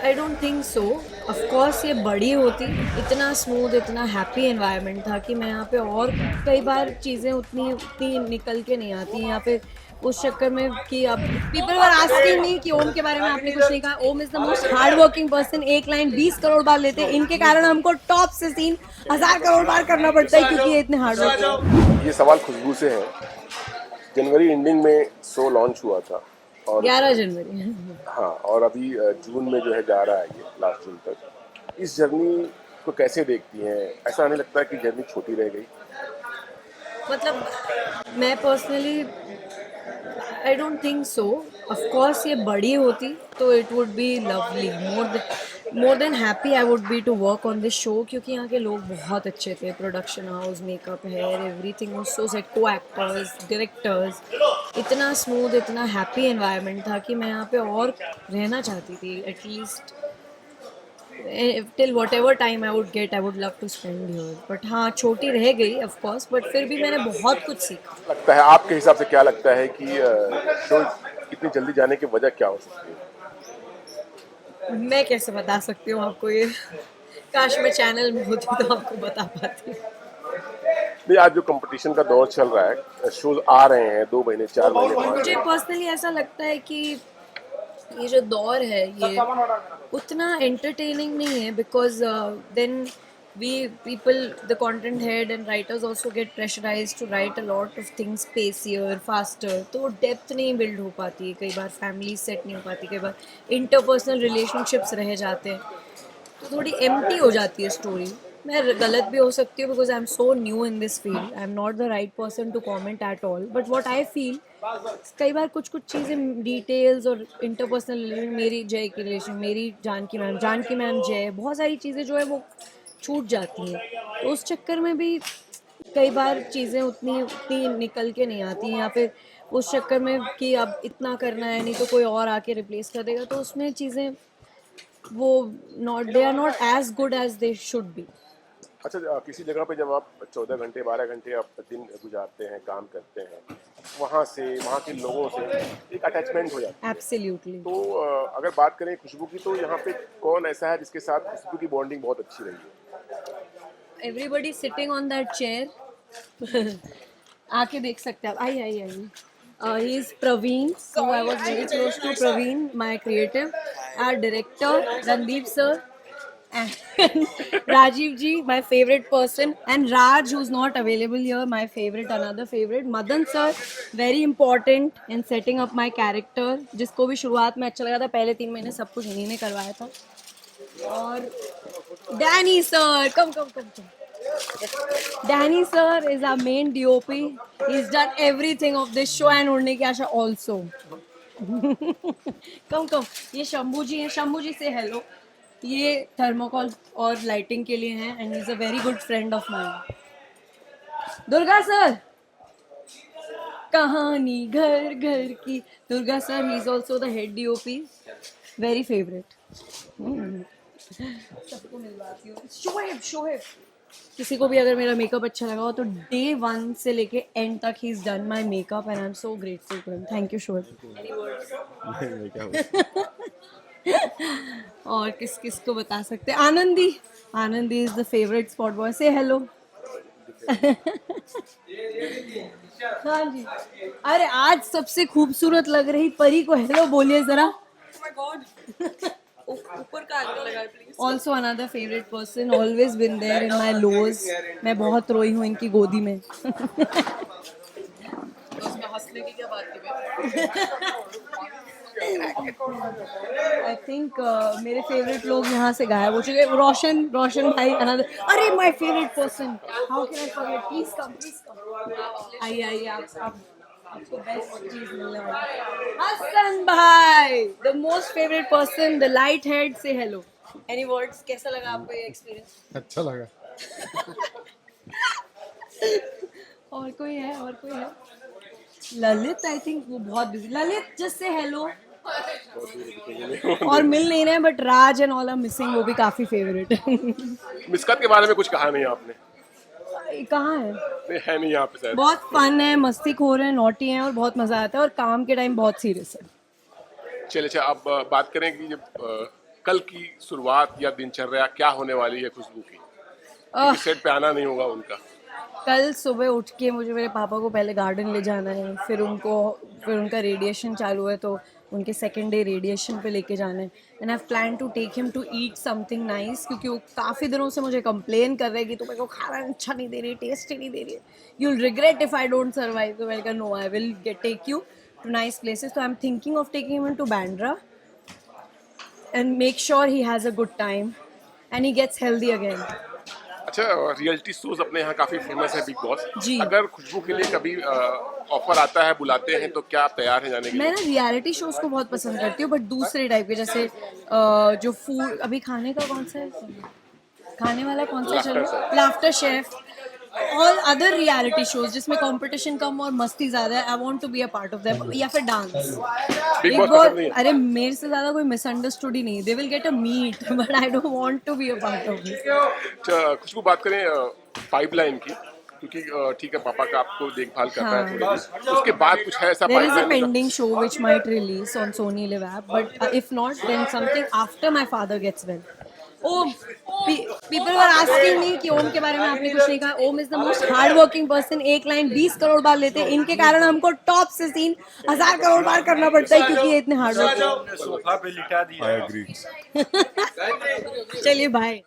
I don't think so. Of course ये बड़ी होती, इतना स्मूथ, इतना हैप्पी एनवायरनमेंट था कि मैं यहाँ पे और कई बार चीज़ें उतनी उतनी निकल के नहीं आती यहाँ पे। उस चक्कर में कि अब पीपल वर आस्किंग मी कि ओम के बारे में आपने कुछ नहीं कहा। Om is the most hard working person. एक लाइन 20 करोड़ बार लेते हैं, इनके कारण हमको टॉप से सीन 1000 करोड़ बार करना पड़ता है क्योंकि ये इतने हार्ड वर्किंग। ये सवाल खुशबू से है। जनवरी एंडिंग में शो लॉन्च हुआ था और 11 जनवरी। हाँ, और अभी जून में जो है जा रहा है ये लास्ट जून तक। इस जर्नी को कैसे देखती हैं? ऐसा नहीं लगता कि जर्नी छोटी रह गई? मतलब मैं personally I don't think so. Of course ये बड़ी होती तो it would be lovely, more than happy I would be to work on this show, क्योंकि यहाँ के लोग बहुत अच्छे थे। Production house, makeup, hair, everything was so set. Co actors, directors, इतना स्मूथ, इतना हैप्पी एनवायरनमेंट था कि मैं यहाँ पे और रहना चाहती थी। At least till whatever time I would gate, I would love to spend here. But हाँ, छोटी रह गई ऑफ कोर्स, बट फिर भी मैंने बहुत कुछ सीखा। लगता है आपके हिसाब से, क्या लगता है कि शो इतनी जल्दी जाने की वजह क्या हो सकती है? मैं कैसे बता सकती हूँ आपको ये। काश मैं चैनल में होती तो आपको बता पाती। नहीं, आज जो कंपटीशन का दौर चल रहा है, शोज आ रहे हैं 2 महीने, 4 महीने, 5 मुझे महीने। पर्सनली ऐसा लगता है कि ये जो दौर है ये उतना एंटरटेनिंग नहीं है, because then we people, the content head and writers also get pressurized to write a lot of things pacier, faster, तो डेप्थ नहीं बिल्ड हो पाती है। कई बार फैमिली सेट नहीं हो पाती, कई बार इंटरपर्सनल रिलेशनशिप्स रह जाते हैं, तो थोड़ी एम्प्टी हो जाती है स्टोरी। मैं गलत भी हो सकती हूँ, because I am so new in this field, I am not the right person to comment at all, but what I feel, कई बार कुछ कुछ चीज़ें, डिटेल्स और इंटरपर्सनल रिलेशन, मेरी जय की रिलेशन, मेरी जानकी मैम जय, बहुत सारी चीज़ें जो है वो छूट जाती हैं। तो उस चक्कर में भी कई बार चीज़ें उतनी उतनी निकल के नहीं आती हैं, या फिर उस चक्कर में कि अब इतना करना है, नहीं तो कोई और आके रिप्लेस कर देगा, तो उसमें चीज़ें वो not, they are not as good as they should be. अच्छा, किसी जगह पे जब आप 14 घंटे 12 घंटे आप दिन गुजारते हैं, काम करते हैं, वहाँ से, वहाँ के लोगों से एक अटैचमेंट हो जाती है। एब्सोल्युटली। तो अगर बात करें खुशबू की, तो यहाँ पे कौन ऐसा है जिसके साथ खुशबू की बॉन्डिंग बहुत अच्छी रही है? Everybody sitting on that chair. आके देख सकते हैं आप। I I I he is Praveen, so I was very close to Praveen, my creative, art director Randeep sir, and Rajiv ji, my favorite person, and Raj, who's not available here, my favorite, another favorite, Madan sir, very important in setting up my character, जिसको भी शुरुआत में अच्छा लगा था। पहले 3 महीने सब कुछ इन्हीं ने करवाया था। और Danny sir, come come come come. Danny sir is our main DOP. He's done everything of this show and उड़ने की आशा also. कम कम, ये शंभू जी हैं। शंभू जी से हेलो। ये थर्मोकॉल और लाइटिंग के लिए हैं, and is a very good friend of mine. Durga sir, कहानी घर घर की। Durga sir, he is also the head DOP, very favourite. सबको मिलवाती हूँ। शोएब, शोएब, किसी को भी अगर मेरा मेकअप अच्छा लगा हो तो डे 1 से लेके एंड तक ही is done my makeup, and I am so grateful to him. Thank you Shoaib. Any words? और किस किस को बता सकते हैं? Anandi, Anandi is the favourite spot boy. Say hello. हाँ जी। अरे आज सबसे खूबसूरत लग रही परी को हेलो बोलिए जरा। ऊपर का लगा please. Also another favourite person, always been there in my lows. मैं बहुत रोई हूँ इनकी गोदी में। उसमें हंसने की क्या बात थी? आई थिंक मेरे फेवरेट लोग यहाँ से गायब हो चुके हैं। रोशन, रोशन भाई अनदर। अरे my favourite person, how can I forget? Please come, please come. आइए आइए, आपको बेस्ट चीज मिलने वाली है। हसन भाई, the most favourite person, the light head, से हेलो। Any words? कैसा लगा आपको ये एक्सपीरियंस? अच्छा लगा। और कोई है? और कोई है? ललित, आई थिंक वो बहुत busy. Lalit just say hello. और मिल नहीं रहे, but Raj and all are missing, वो भी काफी फेवरेट है। मिस्कत के बारे में कुछ कहा नहीं आपने? कहाँ है? नहीं, है नहीं यहाँ पे शायद। बहुत फन है, मस्ती खोर है, नोटी है, और बहुत मजा आता है, और काम के टाइम बहुत सीरियस है। चलिए, अच्छा, अब बात करें कि जब कल की शुरुआत या दिनचर्या क्या होने वाली है खुशबू की? क्योंकि सेट पे आना नहीं होगा उनका। कल सुबह उठ के मुझे मेरे पापा को पहले गार्डन ले जाना है, फिर उनका रेडिएशन चालू है तो उनके सेकेंड डे रेडिएशन पे लेके जाना है। And I plan to take him to eat something nice, क्योंकि वो काफ़ी दिनों से मुझे कंप्लेन कर रहे हैं कि तुम मेरे को खाना अच्छा नहीं दे रही, टेस्टी नहीं दे रही है, you will regret if I don't survive. तो मैंने कहा no, I will take you to nice places. तो I am thinking of taking him to Bandra and make sure he has a good time and he gets healthy again. अच्छा, reality shows अपने यहाँ काफी famous है, big boss. जी। अगर खुशबू के लिए कभी ऑफर आता है, बुलाते हैं, तो क्या आप तैयार हैं जाने के मैं लिए? ना रियलिटी शोज को बहुत पसंद करती हूँ, बट दूसरे टाइप के, जैसे जो फूड अभी खाने का कौन सा है, खाने वाला कौन सा Laughter चलो, Chef। Laughter chef, all other reality shows जिसमें कंपटीशन कम और मस्ती ज्यादा है, I want to be a part of that. या फिर डांस। बिग एक बॉस बार, पसंद नहीं है? अरे मेरे से ज्यादा कोई मिसअंडरस्टूड ही नहीं, they will get a meet but I don't want to be a part of this. अच्छा, खुशबू बात करें पाइपलाइन की, क्योंकि ठीक है, पापा का आपको देखभाल करना है थोड़ी देर, उसके बाद कुछ है ऐसा There is a पाइपलाइन में? pending show which might release on Sony Live app, but if not, then something after my father gets well. Oh, people were asking me कि ओम के बारे में आपने कुछ नहीं कहा। Om is the most hard working person, एक लाइन 20 करोड़ बार लेते हैं, इनके कारण हमको टॉप से सीन 1000 करोड़ बार करना पड़ता है क्योंकि ये इतने हार्ड वर्किंग। सोफा पे लिटा दिया। I agree. चलिए बाय।